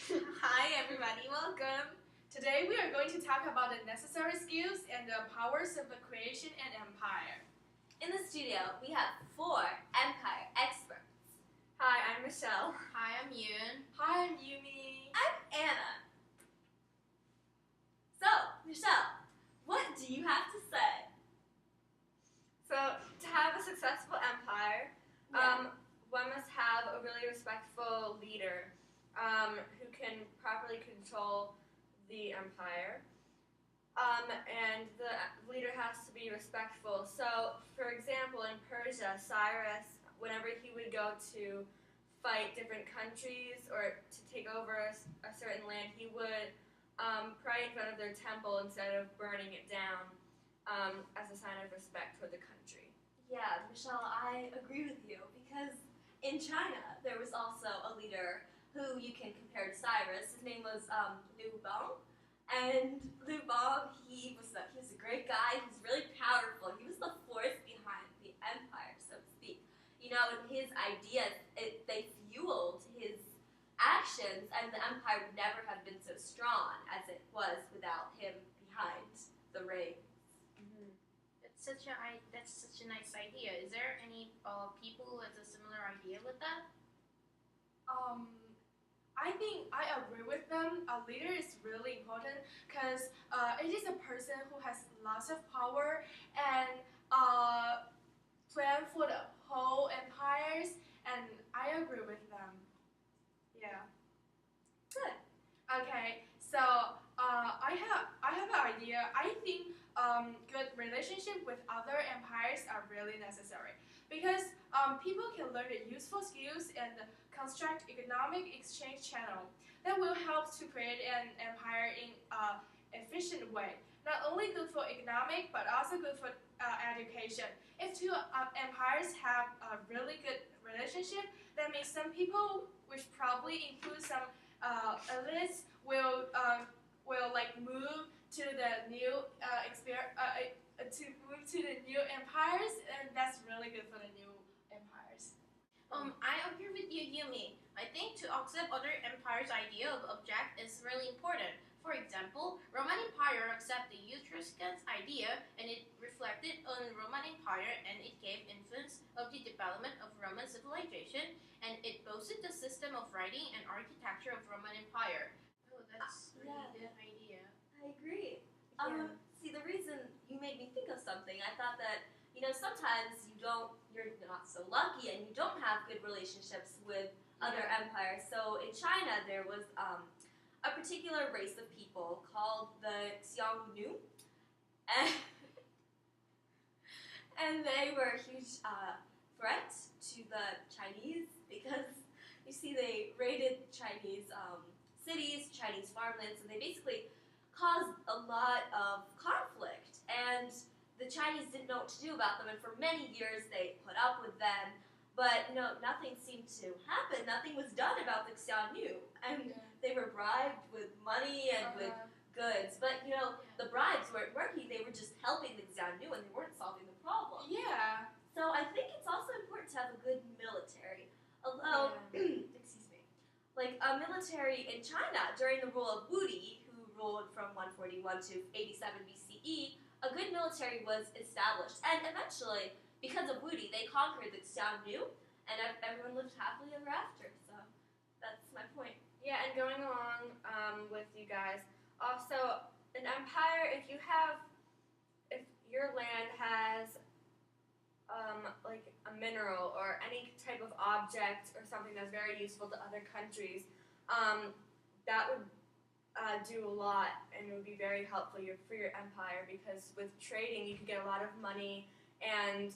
Hi everybody, welcome! Today we are going to talk about the necessary skills and the powers of the creation and empire. In the studio, we have 4 Empire experts. Hi, I'm Michelle. Hi, I'm Yoon. Hi, I'm Yumi. I'm Anna. So, Michelle, what do you have to say? So, to have a successful empire, one must have a really respectful leader who can properly control the empire. And the leader has to be respectful. So, for example, in Persia, Cyrus, whenever he would go to fight different countries or to take over a certain land, he would pray in front of their temple instead of burning it down as a sign of respect for the country. Yeah, Michelle, I agree with you because in China, there was also a leader who you can compare to Cyrus. His name was Liu Bang. And Liu Bang, he was a great guy. He was really powerful. He was the force behind the empire, so to speak. You know, and his ideas, they fueled his actions, and the empire would never have been so strong as it was without him behind the reins. Mm-hmm. That's such a nice idea. Is there any people who has a similar idea with that? I think I agree with them. A leader is really important because it is a person who has lots of power and plan for the whole empires, and I agree with them. Yeah. Good. Okay, so I have an idea. I think good relationship with other empires are really necessary because people can learn the useful skills and construct economic exchange channel that will help to create an empire in an efficient way. Not only good for economic but also good for education. If two empires have a really good relationship, that means some people, which probably include some elites, will like move to the new to move to the new empires, and that's really good for the new empires. I agree with you, Yumi. I think to accept other empires' idea of object is really important. For example, Roman Empire accepted the Etruscans' idea and it reflected on Roman Empire and it gave influence of the development of Roman civilization and it boasted the system of writing and architecture of Roman Empire. Oh, that's really good idea. I agree. Yeah. See, the reason you made me think of something, I thought that, sometimes you're not so lucky and you don't have good relationships with other empires. So in China, there was a particular race of people called the Xiongnu, and, and they were a huge threat to the Chinese because, you see, they raided Chinese cities, Chinese farmlands, and they basically caused a lot of conflict. And the Chinese didn't know what to do about them, and for many years they put up with them, but nothing seemed to happen. Nothing was done about the Xiongnu, and they were bribed with money and with goods. But the bribes weren't working. They were just helping the Xiongnu, and they weren't solving the problem. Yeah. So I think it's also important to have a good military. Although, excuse me, like a military in China during the rule of Wu Di, who ruled from 141 to 87 BCE, a good military was established. And eventually, because of Wu Di, they conquered the Xiongnu, and everyone lived happily ever after. So that's my point. Yeah, and going along with you guys, also an empire, if your land has like a mineral or any type of object or something that's very useful to other countries, that would do a lot and it would be very helpful for your empire because with trading you could get a lot of money and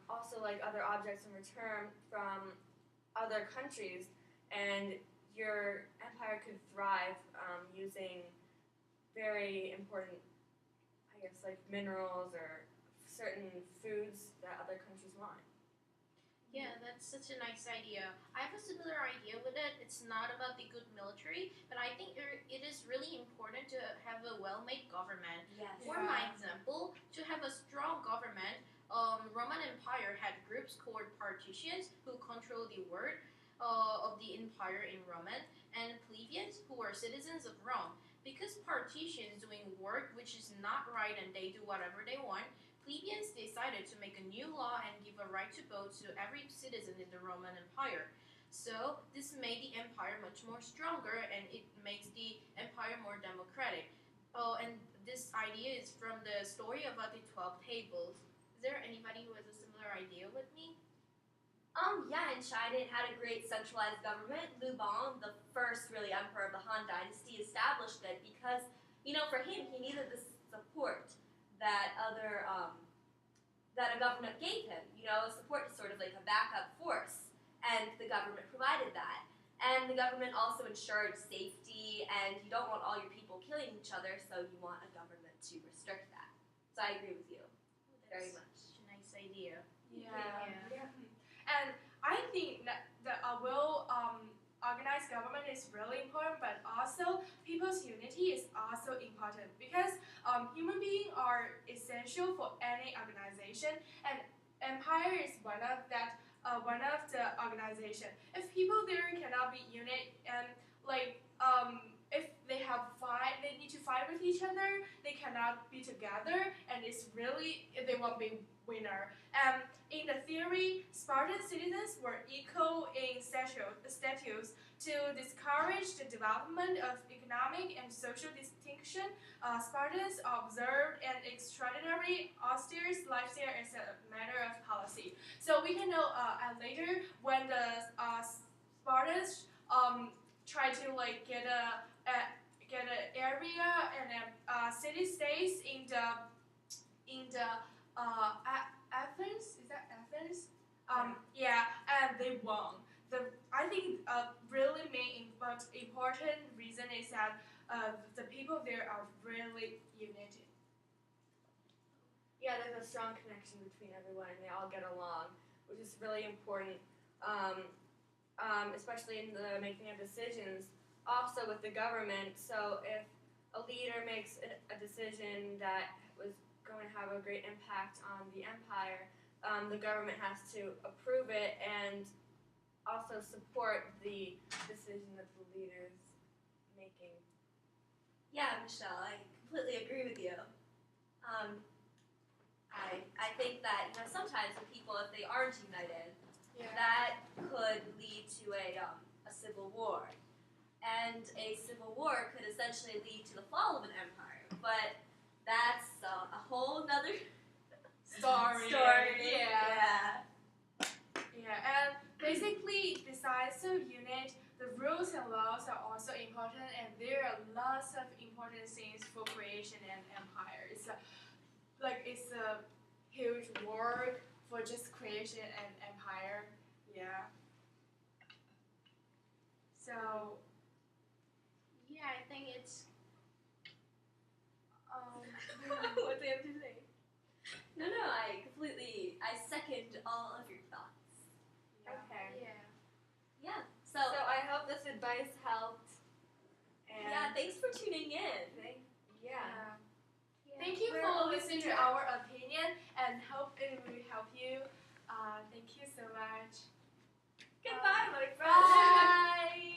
also like other objects in return from other countries, and your empire could thrive using very important, I guess, like minerals or certain foods that other countries want. Yeah, that's such a nice idea. I have a similar idea with it. It's not about the good military, but I think it is really important to have a well-made government. Yes. For my example, to have a strong government, Roman Empire had groups called patricians who control the world. of the empire in Roman, and plebeians who were citizens of Rome. Because partitions doing work which is not right and they do whatever they want, plebeians decided to make a new law and give a right to vote to every citizen in the Roman Empire. So this made the empire much more stronger and it makes the empire more democratic. Oh, and this idea is from the story about the 12 tables. Is there anybody who has a similar idea with me? Yeah, in China it had a great centralized government. Lu Bang, the first really emperor of the Han Dynasty, established it because, for him, he needed the support that that a government gave him. Support is sort of like a backup force, and the government provided that. And the government also ensured safety, and you don't want all your people killing each other, so you want a government to restrict that. So I agree with you very much. Such a nice idea. Yeah. And I think that the organized government is really important, but also people's unity is also important because human beings are essential for any organization, and empire is one of the organization. If people there cannot be unit and if they need to fight with each other, they cannot be together, and they won't be winner. In the theory, Spartan citizens were equal in status to discourage the development of economic and social distinction. Spartans observed an extraordinary austere lifestyle as a matter of policy. So we can know later when the Spartans try to get an area and a city states in the Athens. Is that Athens? Yeah, and they won. I think really main but important reason is that the people there are really united. Yeah, there's a strong connection between everyone, and they all get along, which is really important, especially in the making of decisions. Also with the government, so if a leader makes a decision that was going to have a great impact on the empire, the government has to approve it and also support the decision that the leader's making. Yeah, Michelle, I completely agree with you. I think that sometimes the people, if they aren't united, that could lead to a civil war, and a civil war could essentially lead to the fall of an empire. But that's a whole nother Story. Yeah. Yeah, and basically, besides the unit, the rules and laws are also important, and there are lots of important things for creation and empire. It's a huge work for just creation and empire. Yeah. So. Yeah, I think it's. What do you have to say? No, I second all of your thoughts. Okay. Yeah. So I hope this advice helped. And yeah, thanks for tuning in. Yeah. Thank you for listening to our opinion, and hope it will help you. Thank you so much. Goodbye, my friends. Bye.